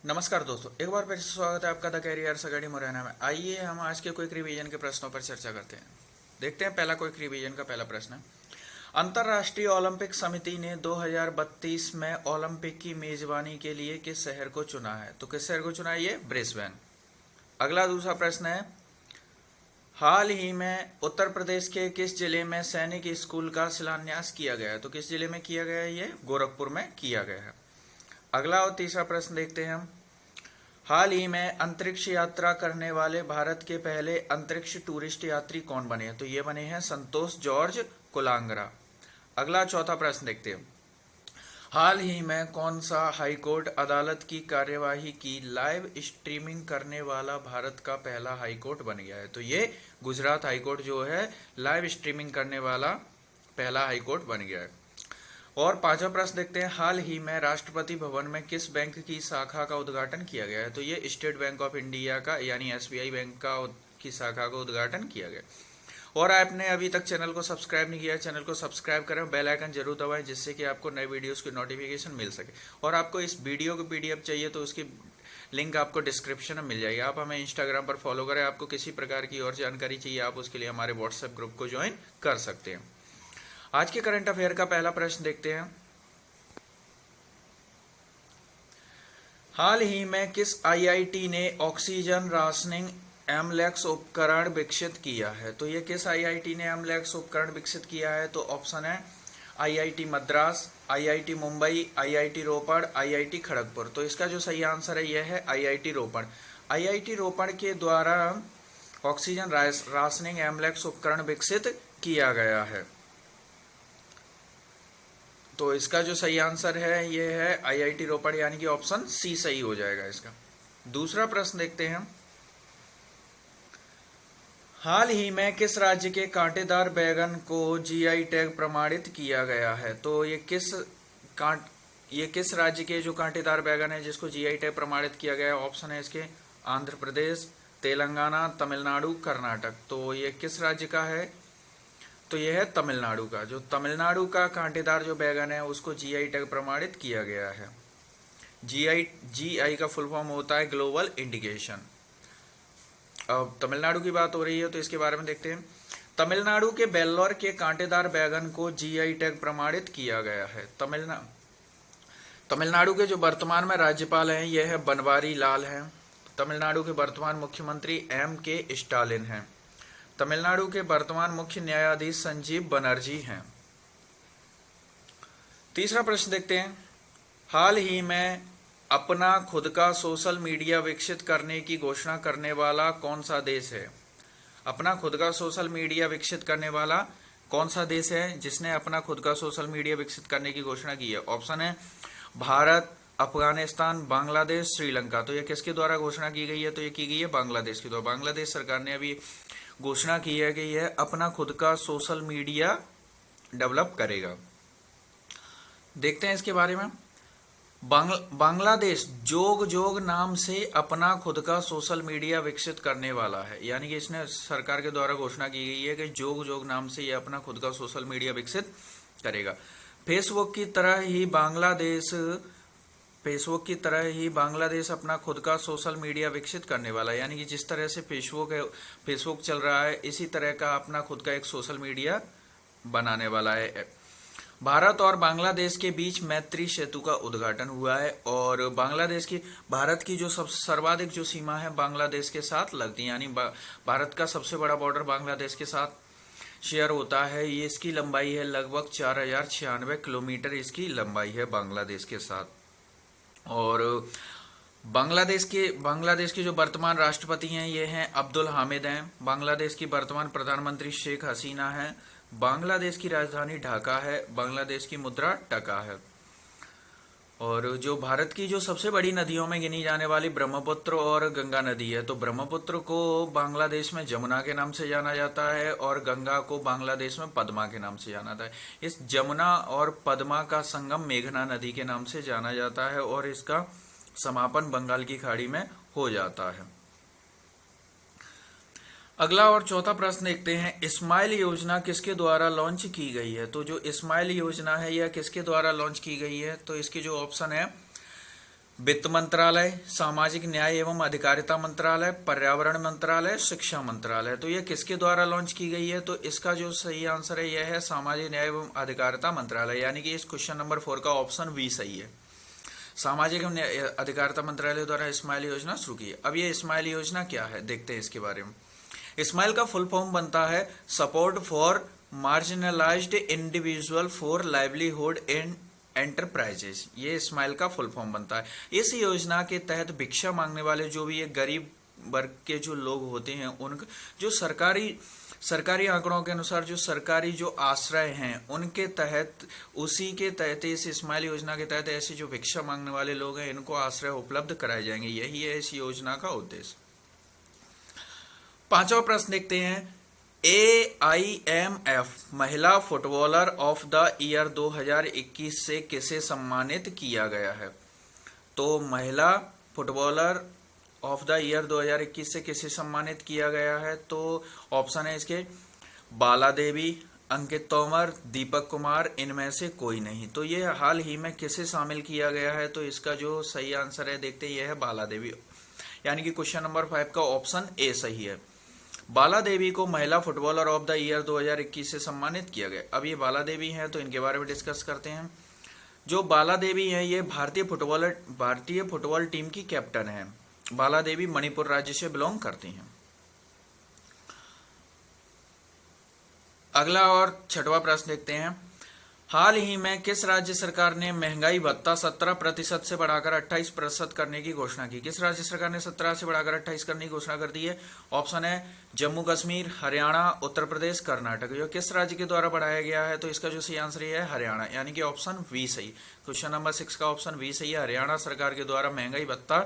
नमस्कार दोस्तों, एक बार फिर से स्वागत है आपका द कैरियर्स अकेडमी मुरैना में। आइए हम आज के क्विक रिवीजन के प्रश्नों पर चर्चा करते हैं। देखते हैं पहला क्विक रिवीजन का पहला प्रश्न है। अंतर्राष्ट्रीय ओलंपिक समिति ने 2032 में ओलंपिक की मेजबानी के लिए किस शहर को चुना है? तो किस शहर को चुना है? ये ब्रिस्बेन। अगला दूसरा प्रश्न है, हाल ही में उत्तर प्रदेश के किस जिले में सैनिक स्कूल का शिलान्यास किया गया है? तो किस जिले में किया गया है? ये गोरखपुर में किया गया है। अगला और तीसरा प्रश्न देखते हैं हम। हाल ही में अंतरिक्ष यात्रा करने वाले भारत के पहले अंतरिक्ष टूरिस्ट यात्री कौन बने हैं? तो ये बने हैं संतोष जॉर्ज कुलांगरा। अगला चौथा प्रश्न देखते हैं। हाल ही में कौन सा हाईकोर्ट अदालत की कार्यवाही की लाइव स्ट्रीमिंग करने वाला भारत का पहला हाईकोर्ट बन गया है? तो ये गुजरात हाईकोर्ट जो है लाइव स्ट्रीमिंग करने वाला पहला हाईकोर्ट बन गया है। और पांचवा प्रश्न देखते हैं। हाल ही में राष्ट्रपति भवन में किस बैंक की शाखा का उद्घाटन किया गया है? तो ये स्टेट बैंक ऑफ इंडिया का यानी एसबीआई बैंक की शाखा का उद्घाटन किया गया। और आपने अभी तक चैनल को सब्सक्राइब नहीं किया है, चैनल को सब्सक्राइब करें, बेल आइकन जरूर दबाएं जिससे कि आपको नए वीडियोस की नोटिफिकेशन मिल सके। और आपको इस वीडियो की पीडीएफ चाहिए तो उसकी लिंक आपको डिस्क्रिप्शन में मिल जाएगी। आप हमें इंस्टाग्राम पर फॉलो करें। आपको किसी प्रकार की और जानकारी चाहिए आप उसके लिए हमारे व्हाट्सएप ग्रुप को ज्वाइन कर सकते हैं। आज के करंट अफेयर का पहला प्रश्न देखते हैं। हाल ही में किस आईआईटी ने ऑक्सीजन राशनिंग एमलेक्स उपकरण विकसित किया है? तो ये किस आईआईटी ने एमलेक्स उपकरण विकसित किया है? तो ऑप्शन है IIT Madras, IIT Mumbai, IIT Ropar, IIT Kharagpur. तो इसका जो सही आंसर है यह है आईआईटी रोपड़। आईआईटी रोपड़ के द्वारा ऑक्सीजन राशनिंग एमलेक्स उपकरण विकसित किया गया है। तो इसका जो सही आंसर है ये है आईआईटी रोपड़, यानी कि ऑप्शन सी सही हो जाएगा इसका। दूसरा प्रश्न देखते हैं। हाल ही में किस राज्य के कांटेदार बैगन को जीआई टैग प्रमाणित किया गया है? तो ये किस राज्य के जो कांटेदार बैगन है जिसको जीआई टैग प्रमाणित किया गया है? ऑप्शन है इसके आंध्र प्रदेश, तेलंगाना, तमिलनाडु, कर्नाटक। तो ये किस राज्य का है? तो यह है तमिलनाडु का। जो तमिलनाडु का कांटेदार जो बैगन है उसको जीआई टैग प्रमाणित किया गया है। जीआई का फुल फॉर्म होता है ग्लोबल इंडिकेशन। अब तमिलनाडु की बात हो रही है तो इसके बारे में देखते हैं। तमिलनाडु के वेल्लोर के कांटेदार बैगन को जीआई टैग प्रमाणित किया गया है। तमिलनाडु के जो वर्तमान में राज्यपाल हैं यह है बनवारी लाल हैं। तमिलनाडु के वर्तमान मुख्यमंत्री एम.के. स्टालिन हैं। तमिलनाडु के वर्तमान मुख्य न्यायाधीश संजीव बनर्जी हैं। तीसरा प्रश्न देखते हैं। हाल ही में अपना खुद का सोशल मीडिया विकसित करने की घोषणा करने वाला कौन सा देश है? अपना खुद का सोशल मीडिया विकसित करने वाला कौन सा देश है जिसने अपना खुद का सोशल मीडिया विकसित करने की घोषणा की है? ऑप्शन है भारत, अफगानिस्तान, बांग्लादेश, श्रीलंका। तो ये किसके द्वारा घोषणा की गई है? तो ये की गई है बांग्लादेश के द्वारा। बांग्लादेश सरकार ने अभी घोषणा की है कि यह अपना खुद का सोशल मीडिया डेवलप करेगा। देखते हैं इसके बारे में। बांग्लादेश जोग जोग नाम से अपना खुद का सोशल मीडिया विकसित करने वाला है, यानी कि इसने सरकार के द्वारा घोषणा की गई है कि जोग जोग नाम से यह अपना खुद का सोशल मीडिया विकसित करेगा। फेसबुक की तरह ही बांग्लादेश अपना खुद का सोशल मीडिया विकसित करने वाला है, यानी कि जिस तरह से फेसबुक चल रहा है इसी तरह का अपना खुद का एक सोशल मीडिया बनाने वाला है। भारत और बांग्लादेश के बीच मैत्री सेतु का उद्घाटन हुआ है और भारत की जो सर्वाधिक जो सीमा है बांग्लादेश के साथ लगती है, यानी भारत का सबसे बड़ा बॉर्डर बांग्लादेश के साथ शेयर होता है। ये इसकी लंबाई है लगभग 4096 किलोमीटर इसकी लंबाई है बांग्लादेश के साथ। और बांग्लादेश के जो वर्तमान राष्ट्रपति हैं ये हैं अब्दुल हामिद हैं। बांग्लादेश की वर्तमान प्रधानमंत्री शेख हसीना है। बांग्लादेश की राजधानी ढाका है। बांग्लादेश की मुद्रा टका है। और जो भारत की जो सबसे बड़ी नदियों में गिनी जाने वाली ब्रह्मपुत्र और गंगा नदी है, तो ब्रह्मपुत्र को बांग्लादेश में जमुना के नाम से जाना जाता है और गंगा को बांग्लादेश में पद्मा के नाम से जाना जाता है। इस जमुना और पद्मा का संगम मेघना नदी के नाम से जाना जाता है और इसका समापन बंगाल की खाड़ी में हो जाता है। अगला और चौथा प्रश्न देखते हैं। स्माइल योजना किसके द्वारा लॉन्च की गई है? तो जो स्माइल योजना है यह किसके द्वारा लॉन्च की गई है? तो इसके जो ऑप्शन है वित्त मंत्रालय, सामाजिक न्याय एवं अधिकारिता मंत्रालय, पर्यावरण मंत्रालय, शिक्षा मंत्रालय। तो यह किसके द्वारा लॉन्च की गई है? तो इसका जो सही आंसर है यह है सामाजिक न्याय एवं अधिकारिता मंत्रालय, यानी कि इस क्वेश्चन नंबर 4 का ऑप्शन बी सही है। सामाजिक एवं अधिकारिता मंत्रालय द्वारा स्माइल योजना शुरू की। अब ये स्माइल योजना क्या है, देखते हैं इसके बारे में। स्माइल का फुल फॉर्म बनता है support for marginalised individual for livelihood and enterprises. ये स्माइल का फुल फॉर्म बनता है। इस योजना के तहत भिक्षा मांगने वाले जो भी ये गरीब वर्ग के जो लोग होते हैं, उनका जो सरकारी आंकड़ों के अनुसार जो सरकारी जो आश्रय हैं, उनके तहत, उसी के तहत इस स्माइल योजना के तहत ऐसे जो भिक्षा मांगने वाले लोग हैं, इनको आश्रय उपलब्ध कराए जाएंगे। यही है इस योजना का उद्देश्य। पांचवा प्रश्न देखते हैं। AIMF महिला फुटबॉलर ऑफ द ईयर 2021 से किसे सम्मानित किया गया है? तो महिला फुटबॉलर ऑफ द ईयर 2021 से किसे सम्मानित किया गया है? तो ऑप्शन है इसके बाला देवी, अंकित तोमर, दीपक कुमार, इनमें से कोई नहीं। तो ये हाल ही में किसे शामिल किया गया है? तो इसका जो सही आंसर है देखते हैं, यह है बाला देवी, यानी कि क्वेश्चन नंबर 5 का ऑप्शन ए सही है। बाला देवी को महिला फुटबॉलर ऑफ द ईयर 2021 से सम्मानित किया गया। अब ये बाला देवी हैं, तो इनके बारे में डिस्कस करते हैं। जो बाला देवी हैं, ये भारतीय फुटबॉल टीम की कैप्टन है। बाला देवी मणिपुर राज्य से बिलोंग करती हैं। अगला और छठवां प्रश्न देखते हैं। हाल ही में किस राज्य सरकार ने महंगाई भत्ता 17% से बढ़ाकर 28% करने की घोषणा की? किस राज्य सरकार ने 17 से बढ़ाकर 28 करने की घोषणा कर दी है? ऑप्शन है जम्मू कश्मीर, हरियाणा, उत्तर प्रदेश, कर्नाटक। जो किस राज्य के द्वारा बढ़ाया गया है? तो इसका जो सही आंसर है हरियाणा, यानी कि ऑप्शन वी सही। क्वेश्चन नंबर 6 का ऑप्शन वी सही है। हरियाणा सरकार के द्वारा महंगाई भत्ता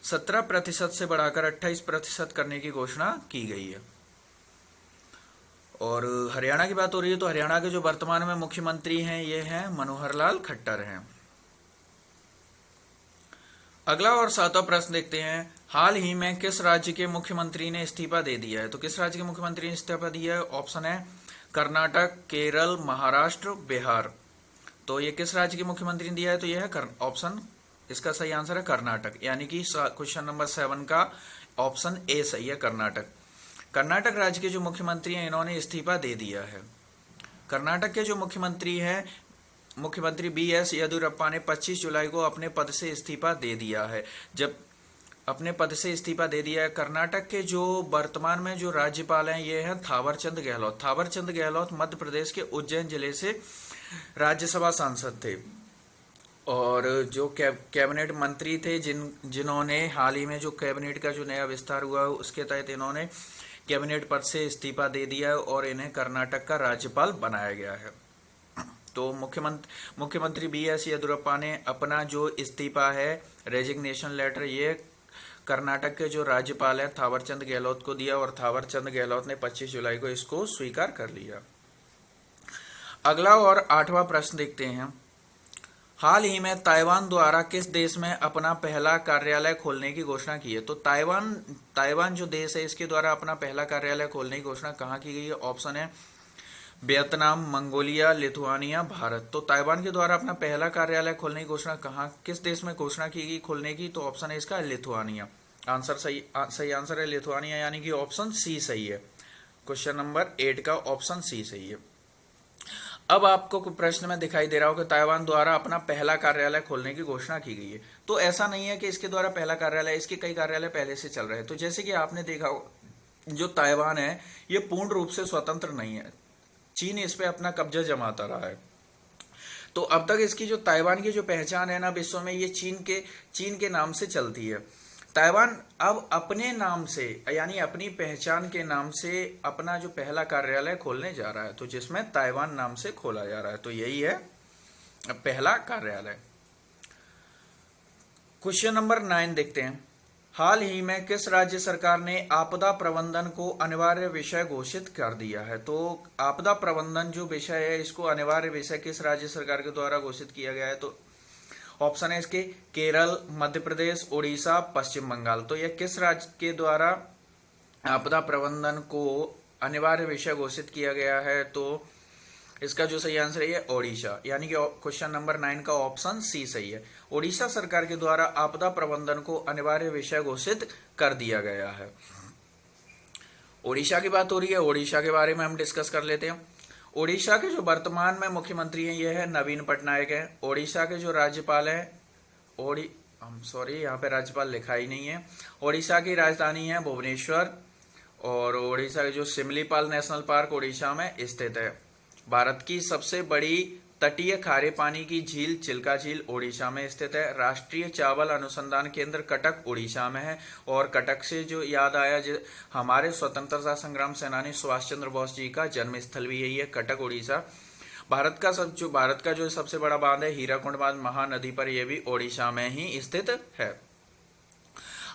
17% से बढ़ाकर 28% करने की घोषणा की गई है। और हरियाणा की बात हो रही है, तो हरियाणा के जो वर्तमान में मुख्यमंत्री हैं, ये हैं मनोहर लाल खट्टर हैं। अगला और सातवां प्रश्न देखते हैं। हाल ही में किस राज्य के मुख्यमंत्री ने इस्तीफा दे दिया है? तो किस राज्य के मुख्यमंत्री ने इस्तीफा दिया है? ऑप्शन है कर्नाटक, केरल, महाराष्ट्र, बिहार। तो ये किस राज्य के मुख्यमंत्री ने दिया है? तो यह है ऑप्शन, इसका सही आंसर है कर्नाटक, यानी कि क्वेश्चन नंबर 7 का ऑप्शन ए सही है, कर्नाटक। कर्नाटक राज्य के जो मुख्यमंत्री हैं, इन्होंने इस्तीफा दे दिया है। कर्नाटक के जो मुख्यमंत्री हैं, मुख्यमंत्री BS येदियुरप्पा ने 25 जुलाई को अपने पद से इस्तीफा दे दिया है। जब अपने पद से इस्तीफा दे दिया है, कर्नाटक के जो वर्तमान में जो राज्यपाल हैं, ये हैं थावरचंद गहलोत। थावरचंद गहलोत मध्य प्रदेश के उज्जैन जिले से राज्यसभा सांसद थे और जो कैबिनेट मंत्री थे, जिन्होंने हाल ही में जो कैबिनेट का जो नया विस्तार हुआ, उसके तहत इन्होंने कैबिनेट पद से इस्तीफा दे दिया है और इन्हें कर्नाटक का राज्यपाल बनाया गया है। तो मुख्यमंत्री BS येदियुरप्पा ने अपना जो इस्तीफा है, रेजिग्नेशन लेटर, ये कर्नाटक के जो राज्यपाल है थावरचंद गहलोत को दिया और थावरचंद गहलोत ने 25 जुलाई को इसको स्वीकार कर लिया। अगला और आठवां प्रश्न देखते हैं। हाल ही में ताइवान द्वारा किस देश में अपना पहला कार्यालय खोलने की घोषणा की है? तो ताइवान जो देश है, इसके द्वारा अपना पहला कार्यालय खोलने की घोषणा कहाँ की गई है? ऑप्शन है वियतनाम, मंगोलिया, लिथुआनिया, भारत। तो ताइवान के द्वारा अपना पहला कार्यालय खोलने की घोषणा कहाँ, किस देश में घोषणा की गई खोलने की? तो ऑप्शन है इसका लिथुआनिया। आंसर सही आंसर है लिथुआनिया, यानी कि ऑप्शन सी सही है। क्वेश्चन नंबर 8 का ऑप्शन सी सही है। अब आपको प्रश्न में दिखाई दे रहा हो कि ताइवान द्वारा अपना पहला कार्यालय खोलने की घोषणा की गई है। तो ऐसा नहीं है कि इसके द्वारा पहला कार्यालय, इसके कई कार्यालय पहले से चल रहे हैं। तो जैसे कि आपने देखा हो, जो ताइवान है, ये पूर्ण रूप से स्वतंत्र नहीं है। चीन इस पे अपना कब्जा जमाता रहा है। तो अब तक इसकी जो ताइवान की जो पहचान है ना विश्व में, ये चीन के नाम से चलती है। ताइवान अब अपने नाम से, यानी अपनी पहचान के नाम से अपना जो पहला कार्यालय खोलने जा रहा है, तो जिसमें ताइवान नाम से खोला जा रहा है। तो यही है पहला कार्यालय। क्वेश्चन नंबर 9 देखते हैं। हाल ही में किस राज्य सरकार ने आपदा प्रबंधन को अनिवार्य विषय घोषित कर दिया है? तो आपदा प्रबंधन जो विषय है, इसको अनिवार्य विषय किस राज्य सरकार के द्वारा घोषित किया गया है? तो ऑप्शन है इसके केरल, मध्य प्रदेश, उड़ीसा, पश्चिम बंगाल। तो यह किस राज्य के द्वारा आपदा प्रबंधन को अनिवार्य विषय घोषित किया गया है? तो इसका जो सही आंसर है ओडिशा, यानी कि क्वेश्चन नंबर 9 का ऑप्शन सी सही है। ओडिशा सरकार के द्वारा आपदा प्रबंधन को अनिवार्य विषय घोषित कर दिया गया है। ओडिशा की बात हो रही है, ओडिशा के बारे में हम डिस्कस कर लेते हैं। ओडिशा के जो वर्तमान में मुख्यमंत्री हैं ये है नवीन पटनायक हैं। ओडिशा के जो राज्यपाल हैं यहाँ पे राज्यपाल लिखा ही नहीं है। ओडिशा की राजधानी है भुवनेश्वर, और ओडिशा के जो सिमलीपाल नेशनल पार्क ओडिशा में स्थित है। भारत की सबसे बड़ी तटीय खारे पानी की झील चिल्का झील ओडिशा में स्थित है। राष्ट्रीय चावल अनुसंधान केंद्र कटक ओडिशा में है। और कटक से जो याद आया, हमारे स्वतंत्रता संग्राम सेनानी सुभाष चंद्र बोस जी का जन्मस्थल भी यही है, कटक ओडिशा। भारत का जो सबसे बड़ा बांध है हीराकुंड बांध महानदी पर, यह भी ओडिशा में ही स्थित है।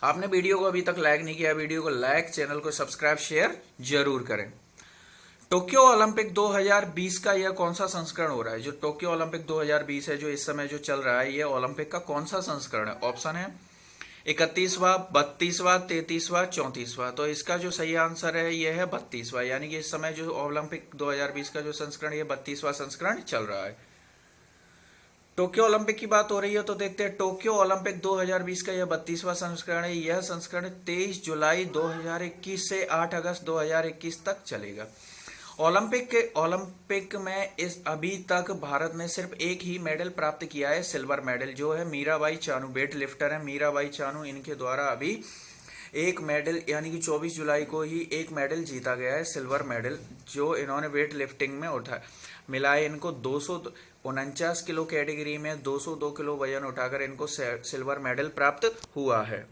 आपने वीडियो को अभी तक लाइक नहीं किया, वीडियो को लाइक, चैनल को सब्सक्राइब, शेयर जरूर करें। टोक्यो ओलंपिक 2020 का यह कौन सा संस्करण हो रहा है? जो टोक्यो ओलंपिक 2020 है, जो इस समय जो चल रहा है, यह ओलंपिक का कौन सा संस्करण है? ऑप्शन है 31वां, 32वां, 33वां, 34वां। तो इसका जो सही आंसर है यह है 32वां, यानी कि इस समय जो ओलंपिक 2020 का जो संस्करण है, 32वां संस्करण चल रहा है। टोक्यो ओलंपिक की बात हो रही है तो देखते हैं टोक्यो ओलंपिक 2020 का यह 32वां संस्करण है। यह संस्करण 23 जुलाई 2021 से 8 अगस्त 2021 तक चलेगा। ओलंपिक में अभी तक भारत ने सिर्फ एक ही मेडल प्राप्त किया है, सिल्वर मेडल, जो है मीराबाई चानू, वेट लिफ्टर है मीराबाई चानू, इनके द्वारा अभी एक मेडल, यानी कि 24 जुलाई को ही एक मेडल जीता गया है, सिल्वर मेडल, जो इन्होंने वेट लिफ्टिंग में उठा मिला है। इनको 249 किलो कैटेगरी में 202 किलो वजन उठाकर इनको सिल्वर मेडल प्राप्त हुआ है।